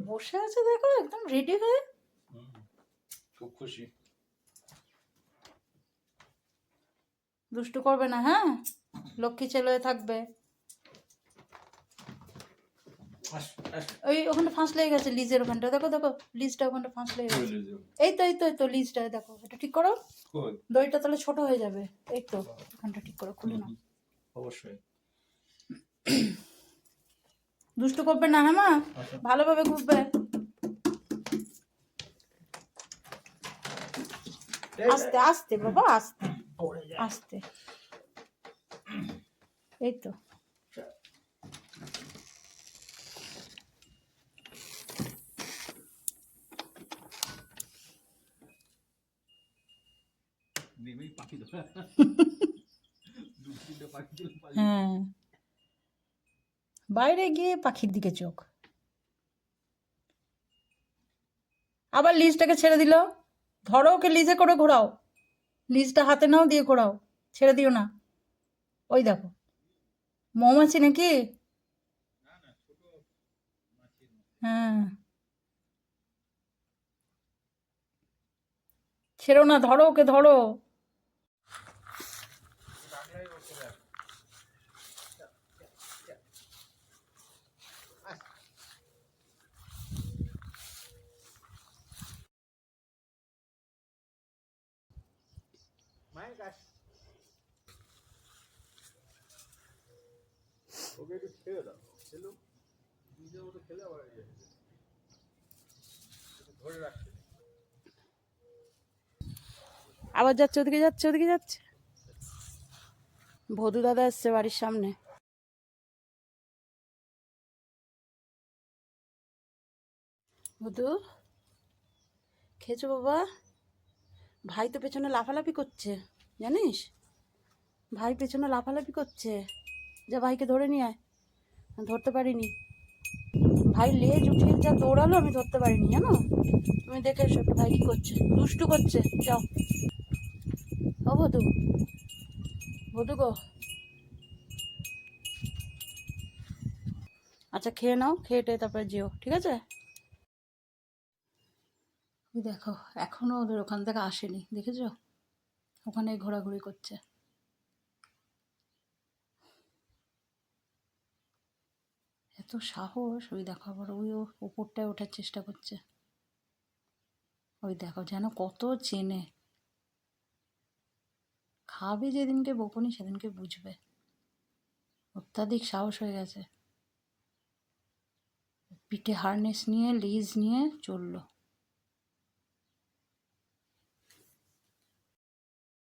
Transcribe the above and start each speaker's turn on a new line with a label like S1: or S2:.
S1: বসে আছে দেখো একদম রেডি হয়ে।
S2: খুব খুশি।
S1: দুষ্টু করবে না, হ্যাঁ, লক্ষ্মী ছেলে হয়ে থাকবে। ওই ওখানে ফাঁস লেগে গেছে লিজের ওখানটা, দেখো দেখো লিজটা ওখানটা ফাঁস লেগে গেছে। এই তো এই তো এই তো লিজটা দেখো, এটা ঠিক করো। দইটা তাহলে ছোট হয়ে যাবে। এই তো ওখানটা ঠিক করো, খুলে নাও।
S2: অবশ্যই।
S1: দুষ্টু করবে না, হ্যাঁ মা, ভালোভাবে ঘুরবে। আস্তে আস্তে বাবা, আস্তে আস্তে। এই তো হ্যাঁ, বাইরে গিয়ে পাখির দিকে চোখ। আবার লিজটাকে ছেড়ে দিল। ধরো ওকে লিজে করে ঘোরাও, লিজটা হাতে নাও, দিয়ে ঘোরাও, ছেড়ে দিও না। ওই দেখো মৌমাছি নাকি? হ্যাঁ, ছেড়ো না, ধরো ওকে, ধরো।
S2: ওকে একটু ছেড়ে দাও, খেলো নিজের মতো খেলে আবার ধরে রাখছে।
S1: আবার যাচ্ছে ওদিকে, যাচ্ছে ওদিকে যাচ্ছে। ভদু দাদা এসছে বাড়ির সামনে। ভদু, খেয়েছো বাবা? ভাই তো পেছনে লাফালাফি করছে, জানিস? ভাই পেছনে লাফালাফি করছে। যা ভাইকে ধরে নিয়ে আয়। ধরতে পারিনি, ভাই লেজ উঠিয়ে যা দৌড়ালো, আমি ধরতে পারিনি, জানো? তুমি দেখে এসো একটু ভাই কি করছে, দুষ্টু করছে। যাও ও ভদু, ভদু গো। আচ্ছা খেয়ে নাও, খেয়ে টেয়ে তারপরে যেও, ঠিক আছে? দেখো এখনো ওদের ওখান থেকে আসেনি, দেখেছো? ওখানে ঘোরাঘুরি করছে। এত সাহস! ওই দেখো আবার ওই ওপরটায় ওঠার চেষ্টা করছে। ওই দেখো যেন কত চেনে। খাবে যেদিনকে বকুনি সেদিনকে বুঝবে। অত্যাধিক সাহস হয়ে গেছে। পিঠে হারনেস নিয়ে লিজ নিয়ে চললো।